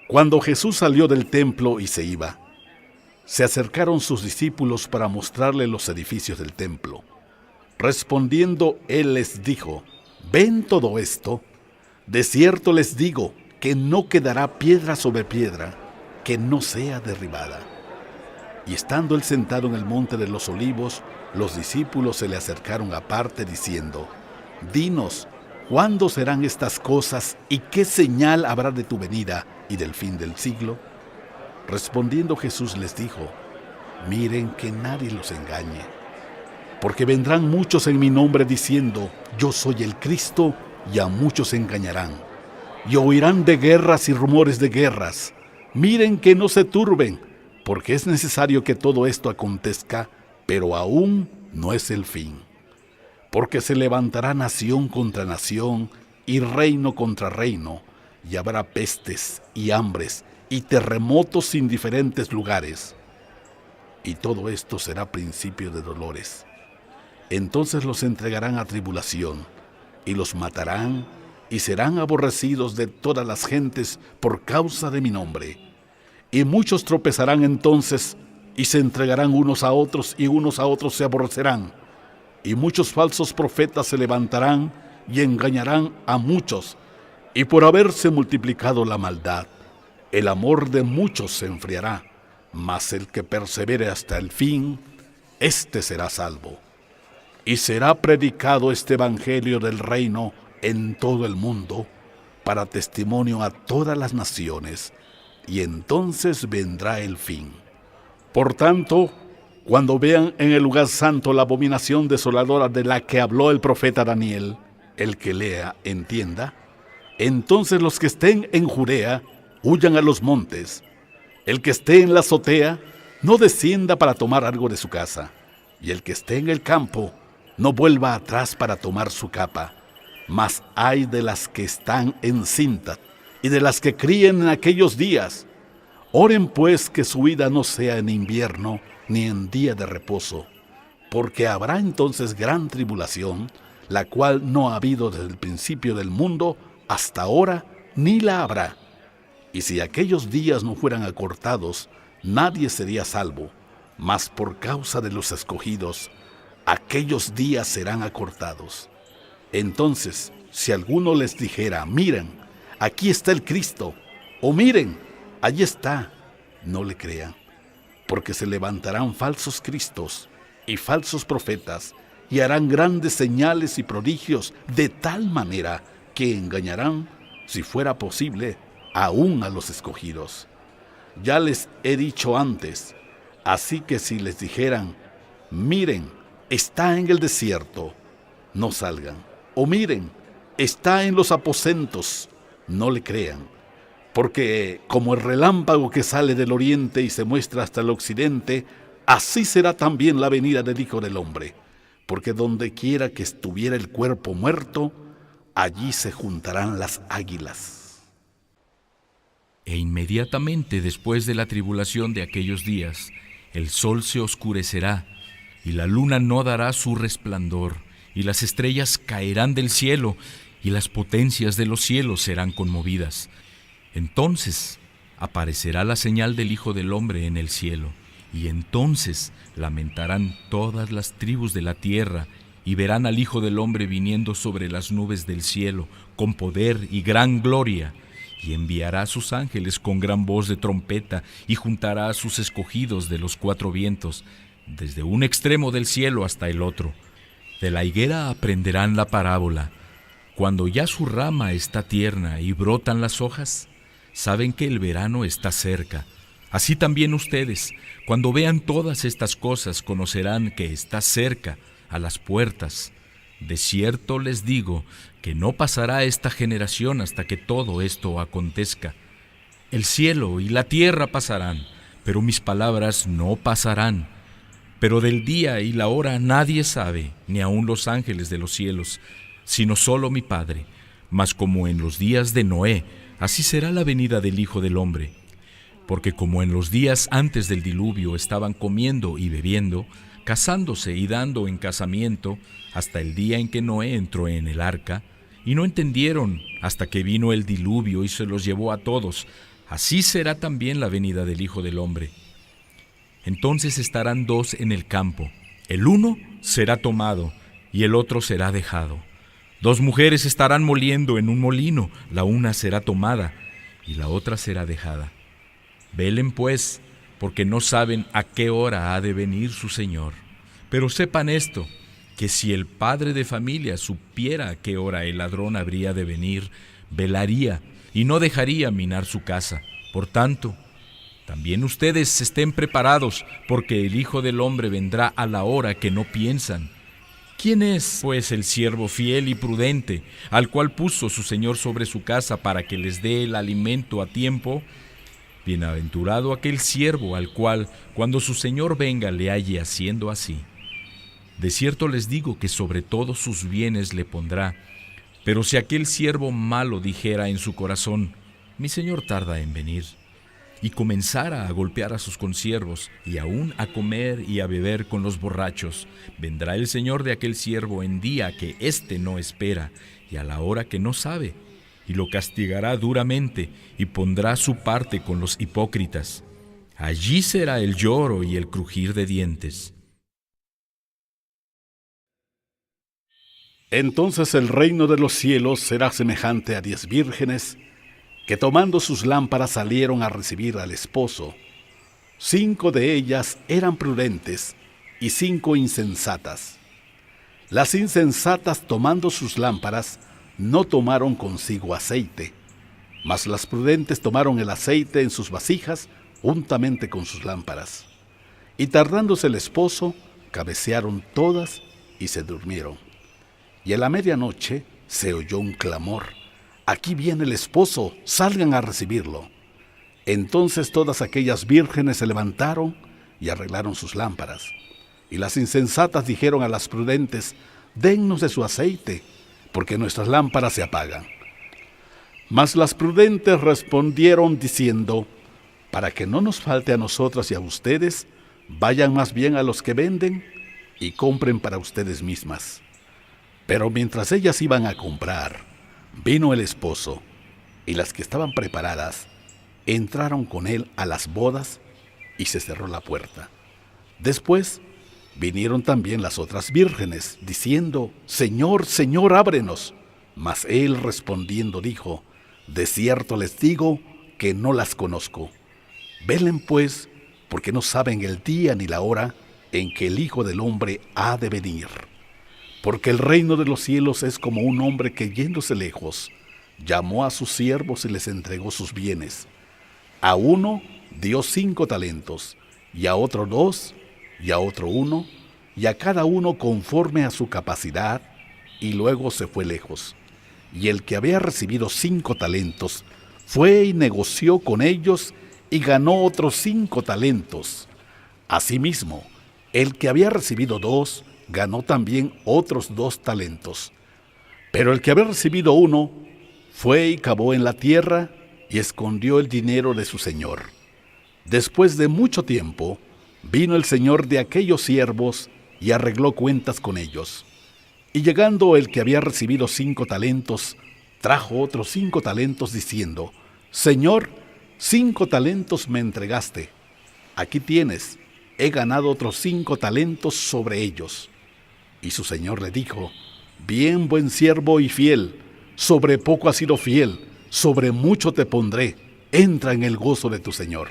Cuando Jesús salió del templo y se iba, se acercaron sus discípulos para mostrarle los edificios del templo. Respondiendo, él les dijo: ¿Ven todo esto? De cierto les digo que no quedará piedra sobre piedra que no sea derribada. Y estando él sentado en el monte de los Olivos, los discípulos se le acercaron aparte diciendo: Dinos, ¿cuándo serán estas cosas y qué señal habrá de tu venida y del fin del siglo? Respondiendo Jesús les dijo: Miren que nadie los engañe, porque vendrán muchos en mi nombre diciendo: Yo soy el Cristo, y a muchos engañarán. Y oirán de guerras y rumores de guerras. Miren que no se turben, porque es necesario que todo esto acontezca, pero aún no es el fin. Porque se levantará nación contra nación y reino contra reino, y habrá pestes y hambres y terremotos en diferentes lugares. Y todo esto será principio de dolores. Entonces los entregarán a tribulación, y los matarán, y serán aborrecidos de todas las gentes por causa de mi nombre. Y muchos tropezarán entonces, y se entregarán unos a otros, y unos a otros se aborrecerán. Y muchos falsos profetas se levantarán, y engañarán a muchos. Y por haberse multiplicado la maldad, el amor de muchos se enfriará. Mas el que persevere hasta el fin, éste será salvo. Y será predicado este evangelio del reino en todo el mundo, para testimonio a todas las naciones, y entonces vendrá el fin. Por tanto, cuando vean en el lugar santo la abominación desoladora de la que habló el profeta Daniel, el que lea, entienda, entonces los que estén en Judea, huyan a los montes. El que esté en la azotea, no descienda para tomar algo de su casa, y el que esté en el campo, no vuelva atrás para tomar su capa. Mas ay de las que están encintas y de las que críen en aquellos días. Oren pues que su vida no sea en invierno ni en día de reposo, porque habrá entonces gran tribulación, la cual no ha habido desde el principio del mundo hasta ahora, ni la habrá. Y si aquellos días no fueran acortados, nadie sería salvo, mas por causa de los escogidos, aquellos días serán acortados. Entonces, si alguno les dijera: miren, aquí está el Cristo, o miren, allí está, no le crean, porque se levantarán falsos cristos y falsos profetas, y harán grandes señales y prodigios, de tal manera que engañarán, si fuera posible, aún a los escogidos. Ya les he dicho antes, así que si les dijeran: miren, está en el desierto, no salgan. O miren, está en los aposentos, no le crean. Porque como el relámpago que sale del oriente y se muestra hasta el occidente, así será también la venida del Hijo del Hombre. Porque donde quiera que estuviera el cuerpo muerto, allí se juntarán las águilas. E inmediatamente después de la tribulación de aquellos días, el sol se oscurecerá, y la luna no dará su resplandor, y las estrellas caerán del cielo, y las potencias de los cielos serán conmovidas. Entonces aparecerá la señal del Hijo del Hombre en el cielo, y entonces lamentarán todas las tribus de la tierra, y verán al Hijo del Hombre viniendo sobre las nubes del cielo, con poder y gran gloria. Y enviará a sus ángeles con gran voz de trompeta, y juntará a sus escogidos de los cuatro vientos, desde un extremo del cielo hasta el otro. De la higuera aprenderán la parábola. Cuando ya su rama está tierna y brotan las hojas, saben que el verano está cerca. Así también ustedes, cuando vean todas estas cosas, conocerán que está cerca, a las puertas. De cierto les digo que no pasará esta generación hasta que todo esto acontezca. El cielo y la tierra pasarán, pero mis palabras no pasarán. Pero del día y la hora nadie sabe, ni aun los ángeles de los cielos, sino solo mi Padre. Mas como en los días de Noé, así será la venida del Hijo del Hombre. Porque como en los días antes del diluvio estaban comiendo y bebiendo, casándose y dando en casamiento, hasta el día en que Noé entró en el arca, y no entendieron hasta que vino el diluvio y se los llevó a todos, así será también la venida del Hijo del Hombre. Entonces estarán dos en el campo, el uno será tomado y el otro será dejado. Dos mujeres estarán moliendo en un molino, la una será tomada y la otra será dejada. Velen pues, porque no saben a qué hora ha de venir su Señor. Pero sepan esto, que si el padre de familia supiera a qué hora el ladrón habría de venir, velaría y no dejaría minar su casa. Por tanto, también ustedes estén preparados, porque el Hijo del Hombre vendrá a la hora que no piensan. ¿Quién es, pues, el siervo fiel y prudente, al cual puso su Señor sobre su casa para que les dé el alimento a tiempo? Bienaventurado aquel siervo al cual, cuando su Señor venga, le halle haciendo así. De cierto les digo que sobre todos sus bienes le pondrá. Pero si aquel siervo malo dijera en su corazón, mi Señor tarda en venir, y comenzara a golpear a sus consiervos, y aún a comer y a beber con los borrachos, vendrá el Señor de aquel siervo en día que éste no espera, y a la hora que no sabe, y lo castigará duramente, y pondrá su parte con los hipócritas. Allí será el lloro y el crujir de dientes. Entonces el reino de los cielos será semejante a 10 vírgenes que tomando sus lámparas salieron a recibir al esposo. 5 de ellas eran prudentes y 5 insensatas. Las insensatas, tomando sus lámparas, no tomaron consigo aceite, mas las prudentes tomaron el aceite en sus vasijas juntamente con sus lámparas. Y tardándose el esposo, cabecearon todas y se durmieron. Y a la medianoche se oyó un clamor: «Aquí viene el esposo, salgan a recibirlo». Entonces todas aquellas vírgenes se levantaron y arreglaron sus lámparas. Y las insensatas dijeron a las prudentes: «Dennos de su aceite, porque nuestras lámparas se apagan». Mas las prudentes respondieron diciendo: «Para que no nos falte a nosotras y a ustedes, vayan más bien a los que venden y compren para ustedes mismas». Pero mientras ellas iban a comprar, vino el esposo, y las que estaban preparadas entraron con él a las bodas, y se cerró la puerta. Después vinieron también las otras vírgenes, diciendo: «Señor, Señor, ábrenos». Mas él respondiendo dijo: «De cierto les digo que no las conozco. Velen pues, porque no saben el día ni la hora en que el Hijo del Hombre ha de venir. Porque el reino de los cielos es como un hombre que, yéndose lejos, llamó a sus siervos y les entregó sus bienes. A uno dio 5 talentos, y a otro 2, y a otro 1, y a cada uno conforme a su capacidad, y luego se fue lejos. Y el que había recibido 5 talentos fue y negoció con ellos y ganó otros 5 talentos. Asimismo, el que había recibido 2 ganó también otros 2 talentos. Pero el que había recibido 1 fue y cavó en la tierra y escondió el dinero de su señor. Después de mucho tiempo, vino el señor de aquellos siervos y arregló cuentas con ellos. Y llegando el que había recibido 5 talentos, trajo otros 5 talentos diciendo: «Señor, 5 talentos me entregaste. Aquí tienes, he ganado otros 5 talentos sobre ellos». Y su señor le dijo: «Bien, buen siervo y fiel, sobre poco has sido fiel, sobre mucho te pondré, entra en el gozo de tu señor».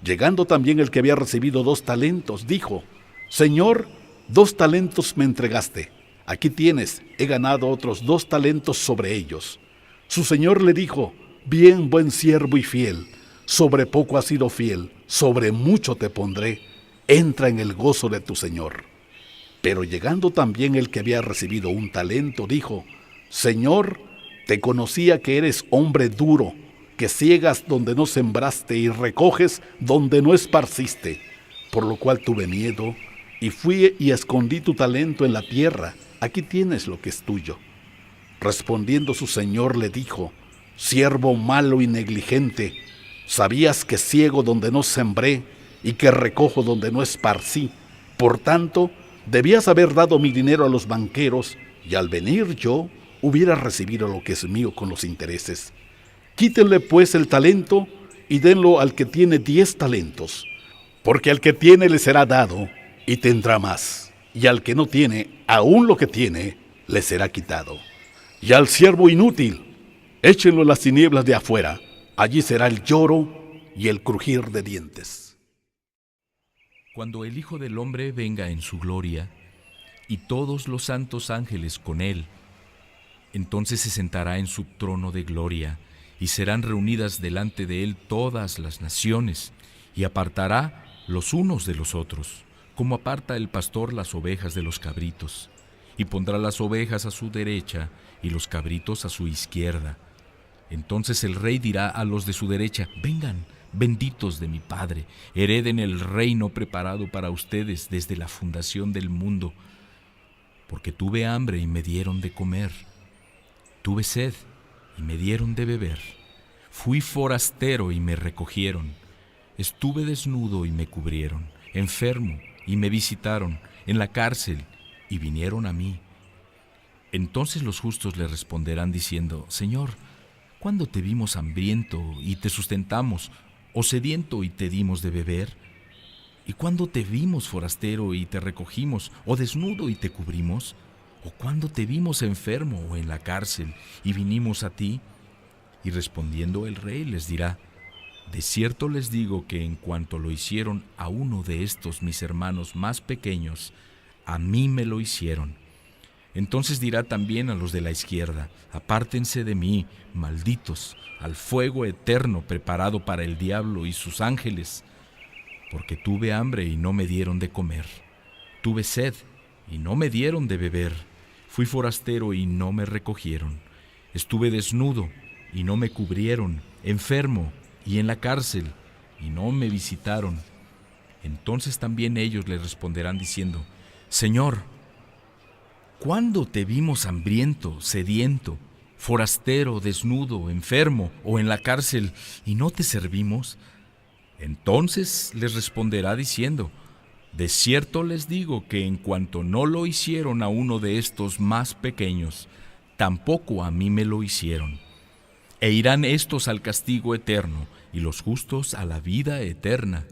Llegando también el que había recibido 2 talentos, dijo: «Señor, 2 talentos me entregaste, aquí tienes, he ganado otros 2 talentos sobre ellos». Su señor le dijo: «Bien, buen siervo y fiel, sobre poco has sido fiel, sobre mucho te pondré, entra en el gozo de tu señor». Pero llegando también el que había recibido 1 talento, dijo: «Señor, te conocía que eres hombre duro, que ciegas donde no sembraste y recoges donde no esparciste, por lo cual tuve miedo, y fui y escondí tu talento en la tierra, aquí tienes lo que es tuyo». Respondiendo su señor le dijo: «Siervo malo y negligente, sabías que ciego donde no sembré y que recojo donde no esparcí, por tanto, debías haber dado mi dinero a los banqueros, y al venir yo hubiera recibido lo que es mío con los intereses. Quítenle pues el talento y denlo al que tiene 10 talentos, porque al que tiene le será dado y tendrá más, y al que no tiene, aún lo que tiene, le será quitado. Y al siervo inútil, échenlo en las tinieblas de afuera, allí será el lloro y el crujir de dientes. Cuando el Hijo del Hombre venga en su gloria, y todos los santos ángeles con él, entonces se sentará en su trono de gloria, y serán reunidas delante de él todas las naciones, y apartará los unos de los otros, como aparta el pastor las ovejas de los cabritos, y pondrá las ovejas a su derecha y los cabritos a su izquierda. Entonces el rey dirá a los de su derecha: vengan, benditos de mi Padre, hereden el reino preparado para ustedes desde la fundación del mundo, porque tuve hambre y me dieron de comer, tuve sed y me dieron de beber, fui forastero y me recogieron, estuve desnudo y me cubrieron, enfermo y me visitaron, en la cárcel y vinieron a mí. Entonces los justos le responderán diciendo: Señor, ¿cuándo te vimos hambriento y te sustentamos, o sediento y te dimos de beber? ¿Y cuándo te vimos forastero y te recogimos, o desnudo y te cubrimos? ¿O cuándo te vimos enfermo o en la cárcel y vinimos a ti? Y respondiendo el rey les dirá: de cierto les digo que en cuanto lo hicieron a uno de estos mis hermanos más pequeños, a mí me lo hicieron. Entonces dirá también a los de la izquierda: apártense de mí, malditos, al fuego eterno preparado para el diablo y sus ángeles, porque tuve hambre y no me dieron de comer, tuve sed y no me dieron de beber, fui forastero y no me recogieron, estuve desnudo y no me cubrieron, enfermo y en la cárcel y no me visitaron. Entonces también ellos le responderán diciendo: Señor, ¿cuándo te vimos hambriento, sediento, forastero, desnudo, enfermo o en la cárcel y no te servimos? Entonces les responderá diciendo: de cierto les digo que en cuanto no lo hicieron a uno de estos más pequeños, tampoco a mí me lo hicieron. E irán estos al castigo eterno y los justos a la vida eterna.